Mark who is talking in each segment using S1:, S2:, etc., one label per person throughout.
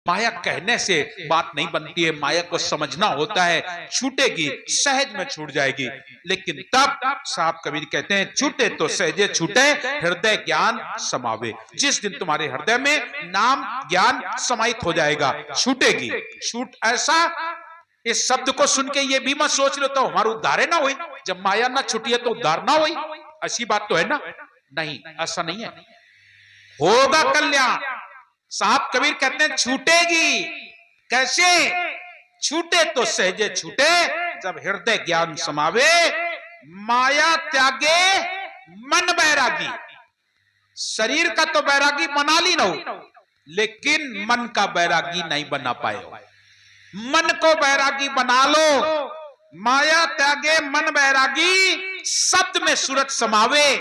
S1: माया कहने से बात नहीं बनती है, माया को समझना होता है। छूटेगी, सहज में छूट जाएगी। लेकिन तब साहब कबीर कहते हैं, छूटे तो सहजे छूटे, हृदय ज्ञान समावे। जिस दिन तुम्हारे हृदय में नाम ज्ञान समाहित हो जाएगा, छूटेगी। छूट ऐसा, इस शब्द को सुन के ये भी मत सोच लो तो हमारा उद्धार ना हुई, जब माया ना छूटी है तो उद्धार ना हुई, ऐसी बात तो है ना? नहीं, ऐसा नहीं है, होगा कल्याण। साहब कबीर कहते हैं छूटेगी। कैसे? छूटे तो सहजे छूटे, जब हृदय ज्ञान समावे, माया त्यागे मन बैरागी। शरीर का तो बैरागी बना ली ना हो, लेकिन मन का बैरागी नहीं बना पाए हो। मन को बैरागी बना लो। माया त्यागे मन बैरागी, शब्द में सूरत समावे।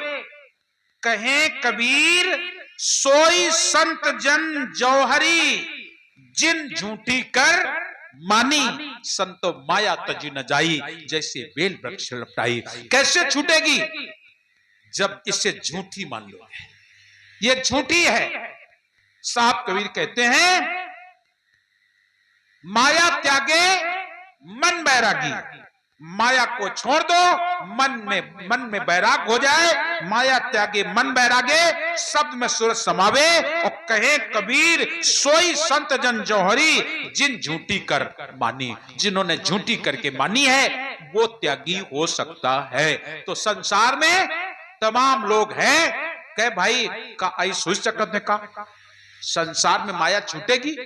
S1: कहें कबीर, सोई संत जन जौहरी, जिन झूठी कर मानी, संतो माया तजी न जाई, जैसे बेल वृक्ष लपटाई। कैसे छूटेगी? जब इसे झूठी मान लो, ये झूठी है। साहब कबीर कहते हैं, माया त्यागे मन बैरागी। माया को छोड़ दो, मन में बैराग हो जाए। माया त्यागे मन बैरागे, शब्द में सूरत समावे। और कहे कबीर, सोई संत जन जौहरी, जिन झूठी कर मानी। जिन्होंने झूठी करके मानी है वो त्यागी हो सकता है। तो संसार में तमाम लोग हैं, कहे भाई का आई सोच सकते का संसार में माया छूटेगी?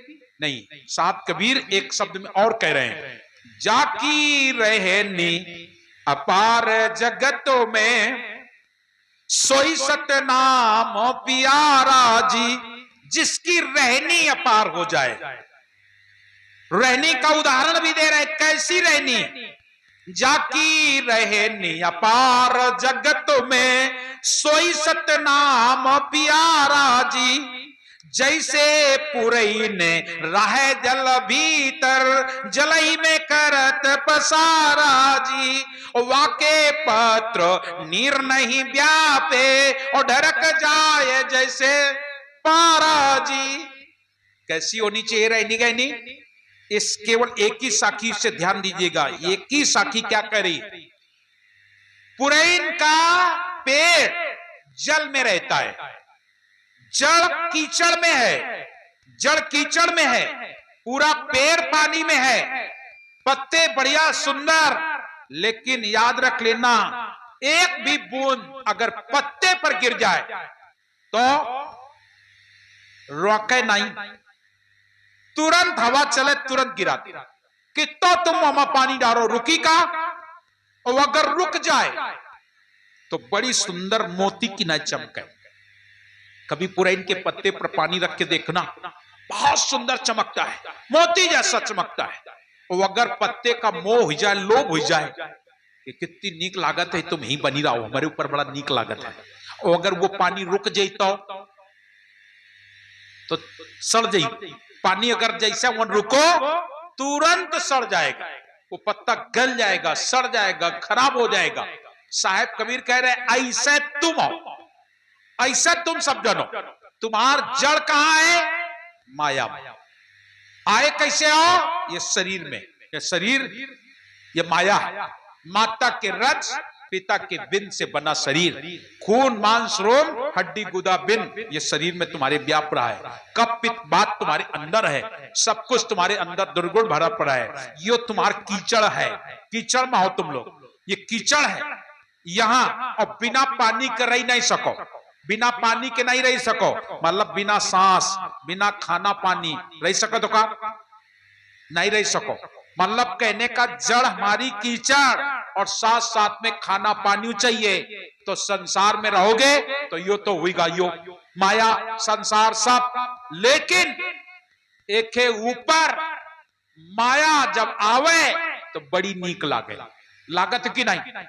S1: नहीं। साहब कबीर एक शब्द में और कह रहे हैं, जाकी रहनी अपार जगतों में, सोई सत्य नाम प्यारा जी। जिसकी रहनी अपार हो जाए, रहनी का उदाहरण भी दे रहे, कैसी रहनी? जाकी रहनी अपार जगत में, सोई सत्य नाम प्यारा जी। जैसे पुरई ने राह जल भीतर, जलई में करत पसारा जी। वाके पत्र नीर नहीं व्यापे, और ढरक जाए जैसे पारा जी। कैसी होनी चाहिए रहनी गहनी? इस केवल एक ही साखी से ध्यान दीजिएगा। एक ही साखी क्या करी? पुरैन का पेड़ जल में रहता है, जड़ कीचड़ में है, जड़ कीचड़ में है, पूरा पेड़ पानी में है, पत्ते बढ़िया सुंदर। लेकिन याद रख लेना, एक भी बूंद अगर पत्ते पर गिर जाए तो रोके नहीं, तुरंत हवा चले तुरंत गिरा दे। कितना तुम वहां पानी डालो रुकी का, और अगर रुक जाए तो बड़ी सुंदर मोती की न चमके। कभी पुरैन के पत्ते पर पानी रख के देखना, बहुत सुंदर चमकता है, मोती जैसा चमकता है। और अगर पत्ते का मोह हो जाए, लोभ हो जाए कि कितनी नीक लागत है, तुम ही बनी रहो, हमारे ऊपर बड़ा नीक लागत है, और अगर वो पानी रुक जाता तो सड़ जाए। पानी अगर जैसा वो रुको तुरंत सड़ जाएगा, वो पत्ता गल जाएगा, सड़ जाएगा, खराब हो जाएगा। साहेब कबीर कह रहे ऐसे तुम हो, ऐसा तुम सब जनो। तुम्हार जड़ कहां है? माया। आए कैसे हो? ये शरीर में। ये शरीर, ये माया है। माता के रज, पिता के बिन से बना शरीर, खून मांस रोम हड्डी गुदा बिन, ये शरीर में तुम्हारे व्याप रहा है। कप पित्त बात तुम्हारे अंदर है, सब कुछ तुम्हारे अंदर दुर्गुण भरा पड़ा है। ये तुम्हारा कीचड़ है, कीचड़ में हो तुम लोग, ये कीचड़ है यहां। और बिना पानी के रह नहीं सको, बिना पानी के नहीं रह सको, मतलब बिना सांस, बिना खाना पानी रह सको तो का नहीं रह सको। मतलब कहने का जड़ हमारी कीचड़, और साथ साथ में खाना पानी चाहिए, तो संसार में रहोगे तो यो तो हुईगा, यो माया संसार सब। लेकिन एक ऊपर माया जब आवे तो बड़ी नीक लागे, लागत की नहीं?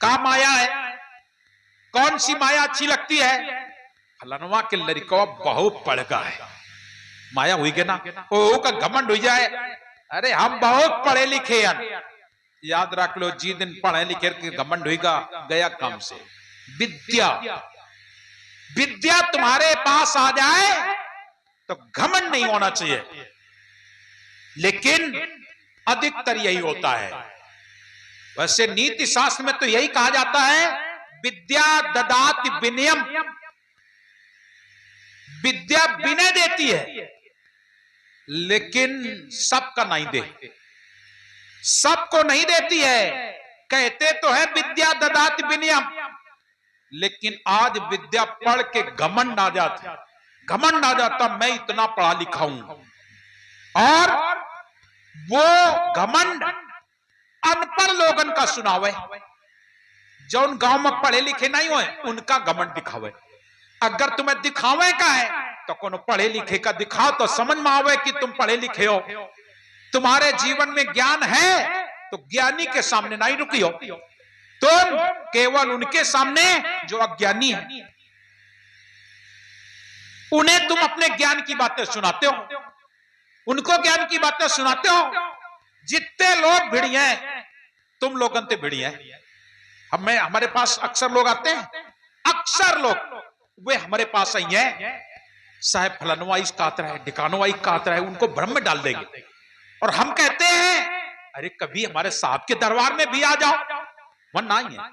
S1: का माया है? कौन सी माया अच्छी लगती है? फलनवा के लड़का बहुत पढ़गा है, माया हुई के ना, ओ का घमंड हो जाए, अरे हम बहुत पढ़े लिखे हैं। याद रख लो, जी दिन पढ़े लिखे के घमंड होगा, गया काम से। विद्या, विद्या तुम्हारे पास आ जाए तो घमंड नहीं होना चाहिए, लेकिन अधिकतर यही होता है। वैसे नीति शास्त्र में तो यही कहा जाता है, विद्या ददाति विनयम, विद्या विनय देती है, लेकिन सबका नहीं देती, सबको नहीं देती है। कहते तो है विद्या ददाति विनयम, लेकिन आज विद्या पढ़ के घमंड आ जाता, घमंड आ जाता मैं इतना पढ़ा लिखा हूं, और वो घमंड अनपढ़ लोगन का सुनावे, जो उन गांव में पढ़े लिखे नहीं हुए उनका घमंड दिखावे। अगर तुम्हें दिखावे का है तो कोनो पढ़े लिखे का दिखाओ तो समझ में आवे कि तुम पढ़े लिखे हो, तुम्हारे जीवन में ज्ञान है तो ज्ञानी के सामने नहीं रुकी हो, तुम केवल उनके सामने जो अज्ञानी है उन्हें तुम अपने ज्ञान की बातें सुनाते हो, उनको ज्ञान की बातें सुनाते हो। जितने लोग भिड़ी हैं तुम लोगों से भिड़ी हैं। हमें हमारे पास अक्सर लोग आते हैं, अक्सर लोग वे हमारे पास आई हैं, साहब फलानुआ इस कातर है, ढिकानुआ इस कातर है, उनको भ्रम में डाल देंगे। और हम कहते हैं अरे कभी हमारे साहब के दरबार में भी आ जाओ, वरना ही है,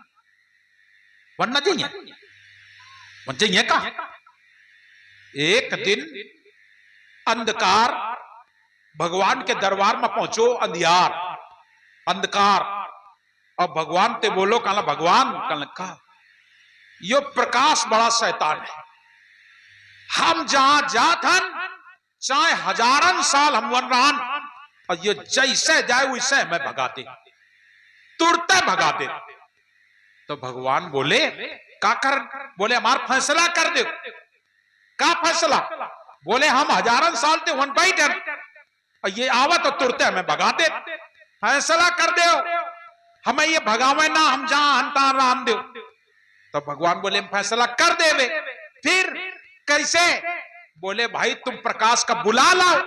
S1: वरना चाहिए, वरना चाहिए का। एक दिन अंधकार, भगवान के दरबार में पहुंचो, अंधियार अंधकार, और भगवान ते बोलो कहला भगवान कहला यो प्रकाश बड़ा शैतान है, हम जहां जात हन चाहे हजारन साल हम वन रहन, और ये जैसे जाए वैसे मैं भगा दे, तुरते भगा दे। तो भगवान बोले का कर, बोले हमारा फैसला कर दे। का फैसला? बोले हम हजारन साल ते वन बैठ, और ये आवा तो तुरते हमें भगा दे, फैसला कर दे, हमें ये भगावे ना, हम जहां हंता राम दे। तो भगवान बोले फैसला कर देवे। फिर कैसे? बोले भाई तुम प्रकाश का बुला लाओ,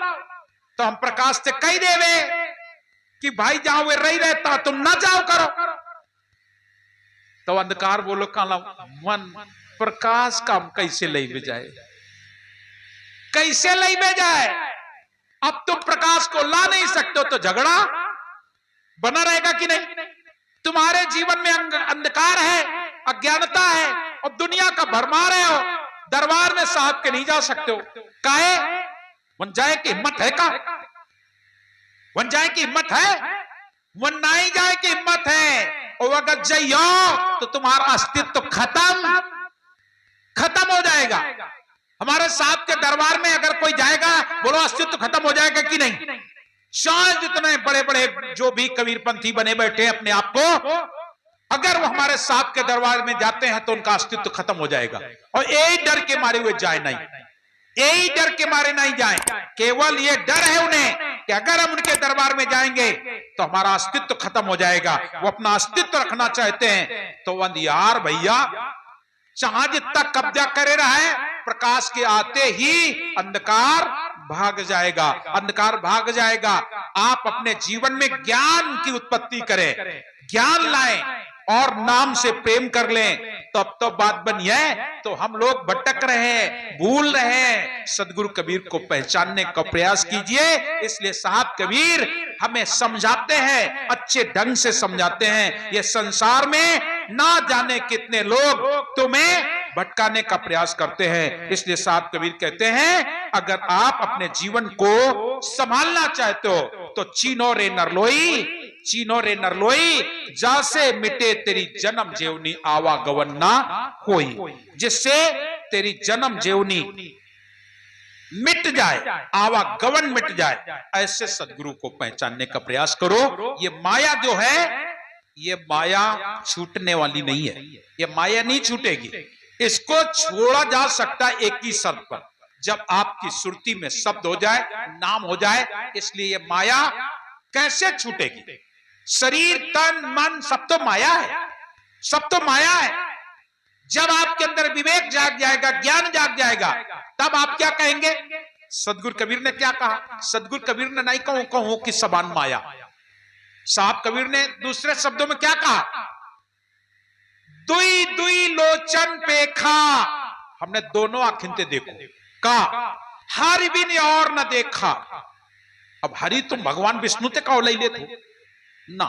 S1: तो हम प्रकाश से कह देवे कि भाई जहां वे रही रहता तुम ना जाओ करो। तो अंधकार बोलो काला मन प्रकाश का हम कैसे ले जाए, कैसे ले जाए? अब तुम प्रकाश को ला नहीं सकते हो तो झगड़ा बना रहेगा कि नहीं? तुम्हारे जीवन में अंधकार है, अज्ञानता है, और दुनिया का भरमा रहे हो, दरबार में साहब के नहीं जा सकते हो। काहे? वन जाए की हिम्मत है का? वन जाए की हिम्मत है? वन नहीं जाए की हिम्मत है, और अगर जाइयो तो तुम्हारा अस्तित्व खत्म खत्म हो जाएगा। हमारे साहब के दरबार में अगर कोई जाएगा, बोलो अस्तित्व खत्म हो जाएगा कि नहीं? शायद जितने बड़े बड़े जो भी कबीरपंथी बने बैठे अपने आप को, अगर वो हमारे साहब के दरबार में जाते हैं तो उनका अस्तित्व खत्म हो जाएगा। और यही डर के मारे हुए जाए नहीं, यही डर के मारे नहीं जाए, केवल ये डर है उन्हें कि अगर हम उनके दरबार में जाएंगे तो हमारा अस्तित्व खत्म हो जाएगा। वो अपना अस्तित्व रखना चाहते हैं। तो अंधियार भैया जहां जितना कब्जा करे रहा है, प्रकाश के आते ही अंधकार भाग जाएगा, अंधकार भाग जाएगा। आप अपने जीवन में ज्ञान की उत्पत्ति करें, ज्ञान लाएं और नाम से प्रेम कर लें, तब तो बात बनी है। तो हम लोग भटक रहे हैं, भूल रहे हैं। सदगुरु कबीर को पहचानने का प्रयास कीजिए। इसलिए साहब कबीर हमें समझाते हैं, अच्छे ढंग से समझाते हैं। ये संसार में ना जाने कितने लोग तुम्हें भटकाने का प्रयास करते हैं। इसलिए साहब कबीर कहते हैं, अगर आप अपने जीवन को संभालना चाहते हो तो चीनो रे नरलोई, चीनो रे नरलोई, जासे मिटे तेरी जन्म जेवनी आवागवन ना होई, जिससे तेरी जन्म जेवनी मिट जाए, आवागवन मिट जाए। ऐसे सदगुरु को पहचानने का प्रयास करो। ये माया जो है, ये माया छूटने वाली नहीं है, ये माया नहीं छूटेगी। इसको छोड़ा जा सकता है एक ही शर्त पर, जब आपकी सुरती में शब्द हो जाए, नाम हो जाए। इसलिए ये माया कैसे छूटेगी? शरीर तन मन सब तो माया है, सब तो माया है। जब आपके अंदर विवेक जाग जाएगा, ज्ञान जाग जाएगा, तब आप क्या कहेंगे? सदगुरु कबीर ने क्या कहा? सदगुरु कबीर ने नहीं कहूं कि सबान माया, साहब कबीर ने दूसरे शब्दों में क्या कहा? दुई दुई लोचन पेखा, हमने दोनों आंखें देखो का हरि बिन और न देखा। अब हरि तुम भगवान विष्णु ते कहो ले थे ना,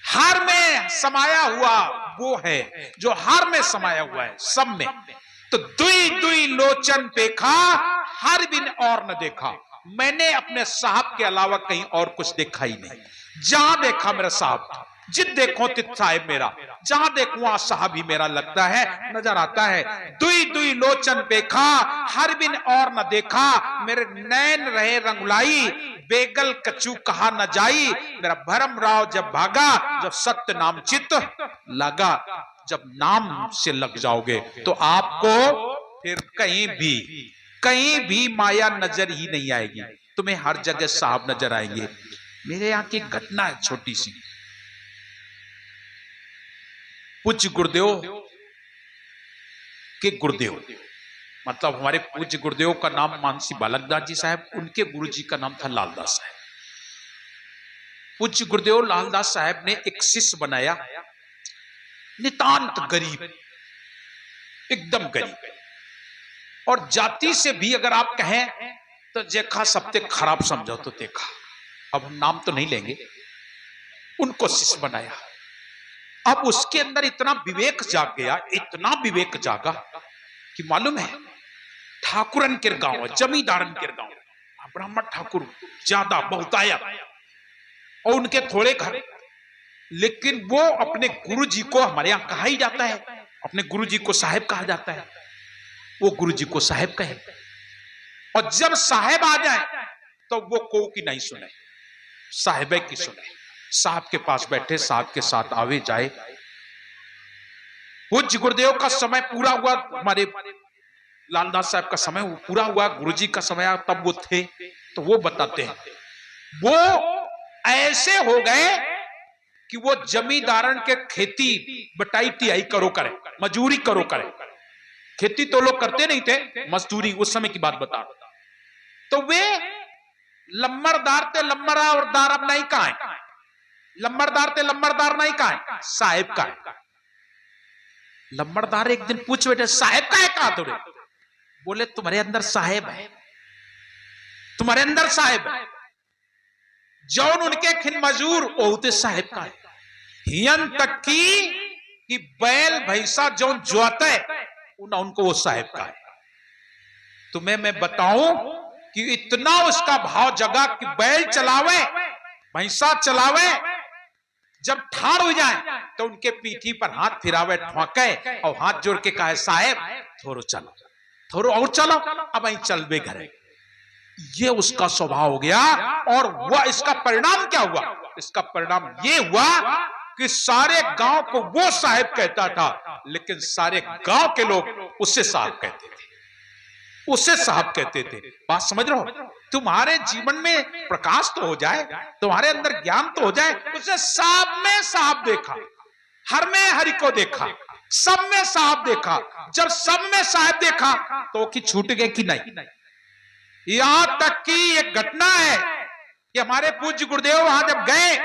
S1: हर में समाया हुआ वो है जो हर में समाया हुआ है, सब में। तो दुई दुई लोचन देखा, हर बिन और न देखा। मैंने अपने साहब के अलावा कहीं और कुछ देखा ही नहीं। जहां देखा मेरा साहब, जित देखो तित साहिब मेरा, जहां देखूं वहां साहब ही मेरा लगता है, नजर आता है। दुई दुई लोचन देखा, हर बिन और न देखा। मेरे नैन रहे रंगुलाई, बेगल कचू कहा न जाई। मेरा भरम राव जब भागा, जब सत्य नाम चित लगा। जब नाम से लग जाओगे तो आपको फिर कहीं भी माया नजर ही नहीं आएगी, तुम्हें हर जगह साहब नजर आएंगे। मेरे यहां की घटना है छोटी सी। पूज्य गुरुदेव के गुरुदेव, मतलब हमारे पूज्य गुरुदेव का नाम मानसी बालकदास जी साहब, उनके गुरुजी का नाम था लालदास साहब। पूज्य गुरुदेव लालदास साहब ने एक शिष्य बनाया, नितांत गरीब, एकदम गरीब, और जाति से भी अगर आप कहें तो देखा सबसे खराब समझो तो देखा, अब हम नाम तो नहीं लेंगे, उनको शिष्य बनाया। अब उसके अंदर इतना विवेक जाग गया, इतना विवेक जागा कि मालूम है ठाकुरन के गांव, जमींदारन के गांव, ब्राह्मण ठाकुर ज्यादा बहुतायत, और उनके थोड़े घर, लेकिन वो अपने गुरुजी को, हमारे यहां कहा ही जाता है, अपने गुरुजी को साहेब कहा जाता है, वो गुरुजी को साहेब कहे। और जब साहेब आ जाए तो वो को की नहीं सुने, साहेबे की सुने। साहब के पास बैठे, साहब के साथ आवे जाए। पूज्य गुरुदेव का समय पूरा हुआ, हमारे लालदास साहब का समय पूरा हुआ, गुरुजी का समय तब वो थे, तो वो बताते हैं वो ऐसे हो गए कि वो जमींदारन के खेती बटाई तिहाई करो करे, मजूरी करो करे। खेती तो लोग करते नहीं थे, मजदूरी, उस समय की बात बता। तो वे लम्बरदार थे, लम्बरदार अब नहीं कहा है, लम्बरदार थे, लम्बरदार नहीं कहा है, साहेब का है। लम्बरदार एक दिन पूछ बैठे, साहेब का है कहा थोड़े? बोले तुम्हारे अंदर साहेब है, तुम्हारे अंदर साहेब है। जौन उनके खिन मजूर ओहते साहेब का है। हियन तक कि बैल भैंसा जौन जोते उनको वो साहेब का है। तुम्हें मैं बताऊं कि इतना उसका भाव जगा कि बैल चलावे, भैंसा चलावे, जब ठाड़ हो जाए तो उनके पीठी पर हाथ फिरावे, ठोके और हाथ जोड़ के कहे साहेब थोड़ो चलो, थोड़ो और चलो, अब અહીં चलबे घरे। ये उसका स्वभाव हो गया। और वह इसका परिणाम क्या हुआ? इसका परिणाम ये हुआ कि सारे गांव को वो साहेब कहता था, लेकिन सारे गांव के लोग उससे साहब कहते थे, उससे साहब कहते थे। बात समझ रहे हो? तुम्हारे जीवन में प्रकाश तो हो जाए, तुम्हारे अंदर ज्ञान तो हो जाए। उसने सब में साहब देखा, हर में हरि को देखा, सब में साहब देखा। जब सब में साहब देखा तो कि छूट गए कि नहीं। यहां तक कि एक घटना है कि हमारे पूज्य गुरुदेव वहां जब गए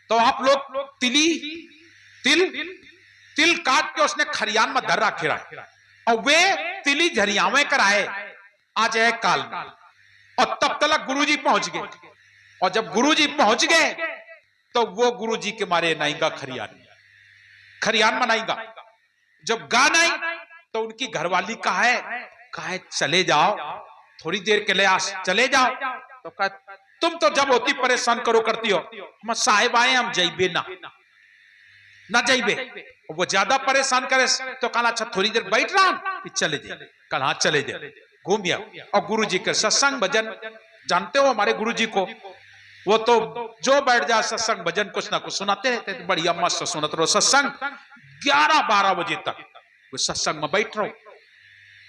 S1: तो आप लोग तिल काट के उसने खरियान में धर रखे रहा, और वे तिली झरियावे कराए आज है काल में। और तब तक गुरुजी पहुंच गए, और जब गुरुजी पहुंच गए तो वो गुरुजी के मारे नाइंगा खरियान मनाएगा। जब गा नहीं तो उनकी घरवाली कहा है चले जाओ, थोड़ी देर के लिए चले जाओ। तो कहा तुम तो जब होती परेशान करो करती हो, हम साहेब आए, हम जाइबे ना जाइबे। वो ज्यादा परेशान करे तो कहा अच्छा थोड़ी देर बैठ रहा कि चले जाए। कल हाँ चले जाए, घूम गया। और गुरुजी के सत्संग भजन जानते हो हमारे गुरुजी को, वो तो जो बैठ जाए सत्संग भजन कुछ ना कुछ सुनाते रहते थे, बढ़िया मस्त सुनते रहो सत्संग। 11-12 बजे तक वो सत्संग में बैठ रहो।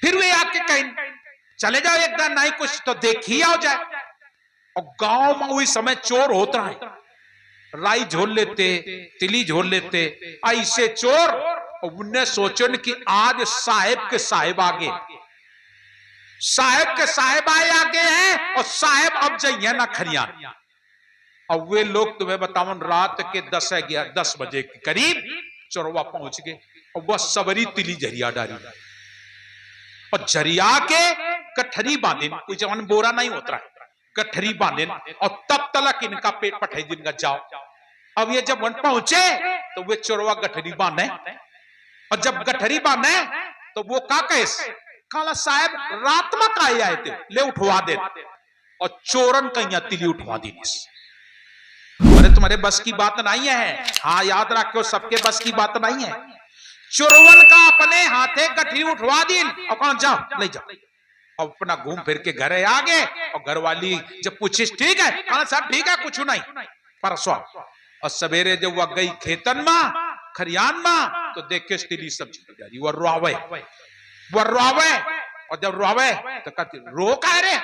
S1: फिर वे आके कहीं चले जाओ, एक दिन नहीं कुछ तो देख ही आओ जाए। और गांव में वही समय चोर होता है, राई झोल लेते, तिली झोल लेते, ऐसे चोर। और उनने सोचन कि आज साहेब के साहेब आगे, साहेब के साहेब आगे हैं, और साहेब अब जाइए ना खरियान। और वे लोग तुम्हें बताओ रात के 10 बजे के करीब चोरवा पहुंच गए, और वह सबरी तिली झरिया डाली, और झरिया के गठरी बांधिन, कोई जवान बोरा नहीं होता है, गठरी बांधिन और तब तलक इनका पेट पठाई दिन का जाओ। अब ये जब वन पहुंचे तो वे चोरवा गठरी बांधे, और जब गठरी बांधे तो वो का कैस काला साहब रात में का आए थे ले उठवा दे, और चोरन कहीं तिली उठवा दी। अरे तुम्हारे बस की बात नहीं है, हाँ याद रखो सबके बस की बात नहीं है। चोरवन का अपने हाथे गठरी उठवा दी और कौन जाओ ले जाओ, और अपना घूम फिर के घरे आ गए। और घर वाली जब पूछी ठीक है, कहा सब ठीक है कुछ नहीं परसों। और सवेरे जब वह गई खेतन में खरियान में तो देख के तिली सब्जी जा रही, वह रोवे और जब रोवे तो कहती रो का रे,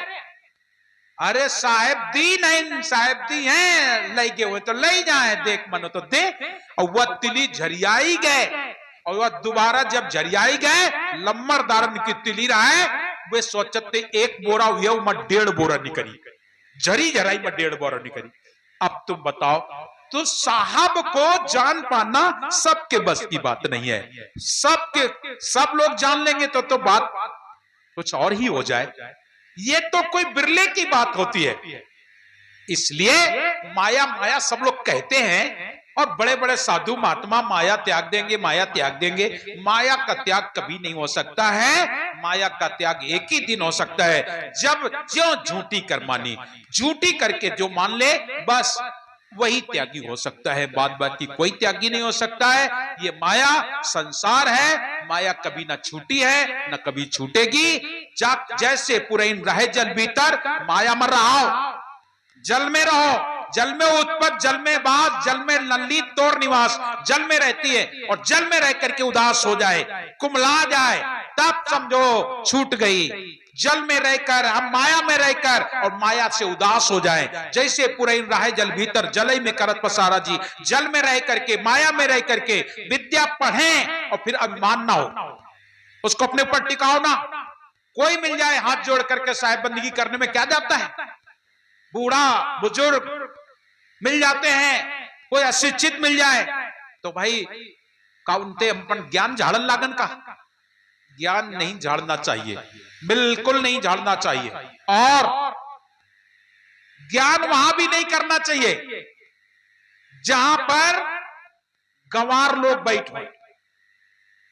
S1: अरे साहेब दी नहीं, साहेब दी हैं ले गए हुए तो ले जाए, देख मनो तो दे। और वह तिली झरियाई गए, और वह दोबारा जब झरियाई गए लम्बरदारन की तिली रहा है, वे सोचते एक बोरा हुआ मैं 1.5 बोरा निकली, झरी झराई में 1.5 बोरा निकली। अब तुम बताओ, तो साहब को जान पाना सबके बस की बात नहीं है। सब लोग जान लेंगे तो बात कुछ और ही हो जाए, ये तो कोई बिरले की बात होती है। इसलिए माया माया सब लोग कहते हैं, और बड़े बड़े साधु महात्मा माया त्याग देंगे, माया त्याग देंगे। माया का त्याग कभी नहीं हो सकता है, माया का त्याग एक ही दिन हो सकता है जब जो झूठी कर्मानी, झूठी करके जो मान ले बस वही त्यागी हो सकता है, बाद बाकी कोई त्यागी नहीं हो सकता है। ये माया संसार है, माया कभी ना छूटी है न कभी छूटेगी। जैसे पुरैन रहे जल भीतर, माया में रहो, जल में रहो, जल में उत्पत्ति, जल में बात, जल में नल्ली तोड़ निवास, जल में रहती है। और जल में रह करके उदास हो जाए, कुमला जाए, तब समझो छूट गई। जल में रहकर हम माया में रहकर और माया से उदास हो जाए। जैसे पुरैन रहे जल भीतर, जलई में करत पसारा जी, जल में रह करके माया में रह करके विद्या पढ़ें और फिर अभिमान ना हो, उसको अपने ऊपर टिकाओ ना। कोई मिल जाए हाथ जोड़ करके साहेब बंदगी करने में क्या जाता है, बूढ़ा बुजुर्ग मिल जाते हैं, कोई अशिक्षित मिल जाए तो भाई काउंटे अपन ज्ञान झाड़न लागन का, ज्ञान नहीं झाड़ना चाहिए, बिल्कुल नहीं झाड़ना चाहिए। और ज्ञान वहां भी नहीं करना चाहिए जहां पर गंवार लोग बैठे।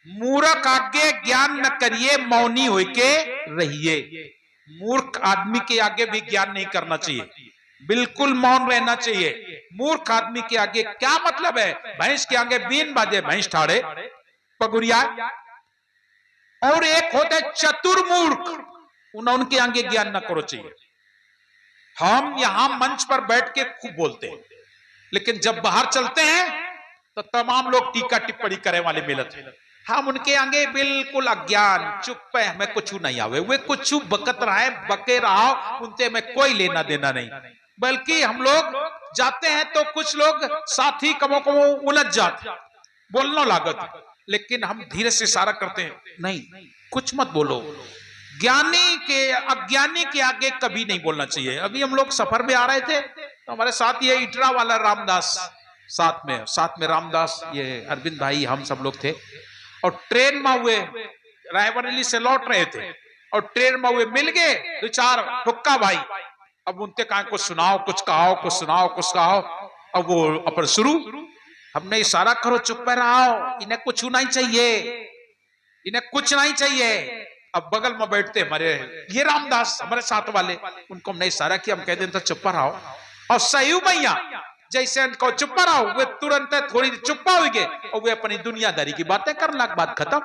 S1: मूर्ख आगे ज्ञान न करिए, मौनी होके रहिए। मूर्ख आदमी के आगे भी ज्ञान नहीं करना चाहिए, बिल्कुल मौन रहना चाहिए। मूर्ख आदमी के आगे क्या मतलब है, भैंस के आगे बीन बाजे भैंस ठाड़े पगुरिया। और एक होते चतुर्मूर्ख, उनके आगे ज्ञान न करो चाहिए। हम यहां मंच पर बैठ के खूब बोलते हैं, लेकिन जब बाहर चलते हैं तो तमाम लोग टीका टिप्पणी करे वाले मिलते हैं। हम उनके आगे बिल्कुल अज्ञान, चुप है, हमें कुछ नहीं आवे, वे कुछ बकत रहे बके रहा, उनसे में कोई लेना देना नहीं। बल्कि हम लोग जाते हैं तो कुछ लोग साथी कमो कमो उलझ जाते, बोलना लागत, लेकिन हम धीरे से इशारा करते हैं नहीं कुछ मत बोलो। ज्ञानी के अज्ञानी के आगे कभी नहीं बोलना चाहिए। अभी हम लोग सफर में आ रहे थे तो हमारे साथ ये इटरा वाला रामदास साथ में रामदास, ये अरविंद भाई, हम सब लोग थे। और ट्रेन में हुए रायबरेली से लौट रहे थे, और ट्रेन में हुए मिल गए 2-4 हुक्का भाई। अब उनके कहा कुछ सुनाओ, कुछ कहो, कुछ सुनाओ, कुछ कहो। अब वो अपन शुरू, हमने इशारा करो चुप रहो, इन्हें कुछ नहीं चाहिए, इन्हें कुछ नहीं चाहिए। अब बगल में बैठते हमारे ये रामदास हमारे साथ वाले, उनको हमने इशारा किया, हम कहते तो चुप रहो। और सही भैया जैसे उनको चुप रहो, वे तुरंत थोड़ी चुप्पा हो गए और वे अपनी दुनियादारी की बातें करना, बात खत्म।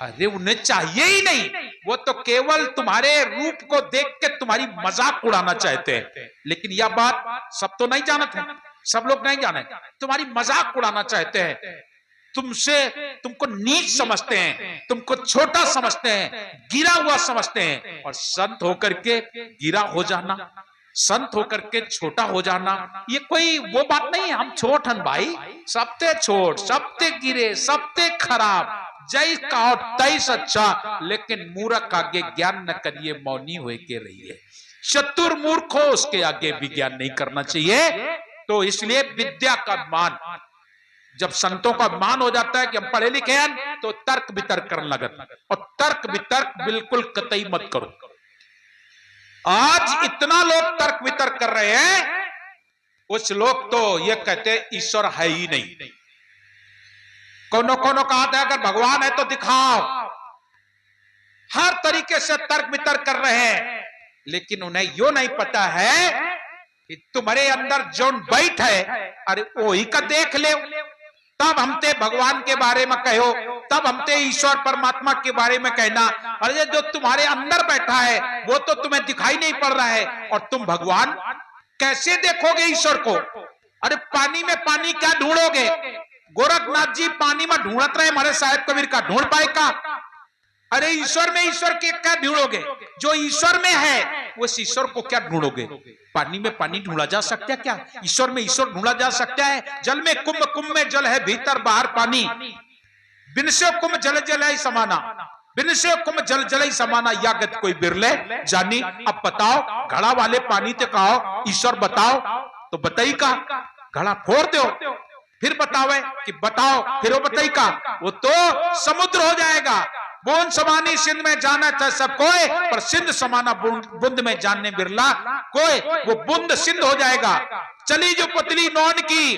S1: अरे उन्हें चाहिए ही नहीं, वो तो केवल तुम्हारे रूप को देख के तुम्हारी मजाक उड़ाना चाहते हैं। लेकिन यह बात सब तो नहीं जानते हैं, सब लोग नहीं जाने, तुम्हारी मजाक उड़ाना चाहते हैं, तुमको नीच समझते हैं, तुमको छोटा समझते हैं, गिरा हुआ समझते हैं। और संत होकर के गिरा हो जाना, संत होकर के छोटा हो जाना, ये कोई वो बात नहीं। हम छोट हन भाई, सबते छोट, सबते गिरे, सबते खराब, जय कहो तैस अच्छा, लेकिन मूर्ख आगे ज्ञान न करिए, मौनी होके के रहिए। चतुर मूर्ख हो, उसके आगे भी ज्ञान नहीं करना चाहिए। तो इसलिए विद्या का मान, जब संतों का अभिमान हो जाता है कि हम पढ़े लिखे हैं, तो तर्क वितर्क करने लगत, और तर्क वितर्क बिल्कुल कतई मत करो। आज इतना लोग तर्क वितर्क कर रहे हैं, कुछ लोग तो ये कहते हैं ईश्वर है ही नहीं। कोनो कोनो कहा था अगर भगवान है तो दिखाओ। हर तरीके से तर्क वितर्क कर रहे हैं, लेकिन उन्हें यो नहीं पता है कि तुम्हारे अंदर जो बैठ है, अरे वही का देख ले, तब हमते भगवान के बारे में कहो, तब हमते ईश्वर परमात्मा के बारे में कहना। अरे जो तुम्हारे अंदर बैठा है वो तो तुम्हें दिखाई नहीं पड़ रहा है, और तुम भगवान कैसे देखोगे ईश्वर को? अरे पानी में पानी क्या ढूंढोगे? गोरखनाथ जी पानी में ढूंढत रहे, हमारे साहेब कबीर का ढूंढ पाए का? अरे ईश्वर में ईश्वर के क्या ढूंढोगे? जो ईश्वर में है उस ईश्वर को क्या ढूंढोगे? पानी में पानी ढूंढा जा सकता है क्या? ईश्वर में ईश्वर ढूंढा जा सकता है? जल में कुंभ, कुंभ में जल है, भीतर बाहर पानी। बिन से कुंभ जल जल ही समाना, बिन से कुंभ जल जल ही समाना, या गत कोई बिरले जानी। अब बताओ, घड़ा वाले पानी ते कहो ईश्वर बताओ, तो बताई का? घड़ा फोड़ दो फिर बतावे कि बताओ, फिर वो बताई का? वो तो समुद्र हो जाएगा। बूंद समानी सिंध में जाना था सब कोई, पर सिंध समाना बूंद में जानने बिरला कोई। वो बूंद सिंध हो जाएगा। चली जो पतली नौन की,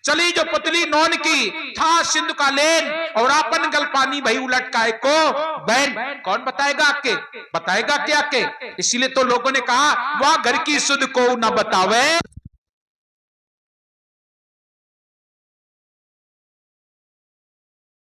S1: चली जो पतली नौन की, था सिंध का लेन, और आपन गल पानी भई उलट का को बैन। कौन बताएगा के? बताएगा क्या के? इसीलिए तो लोगों ने कहा वह घर की सुध को न बतावे।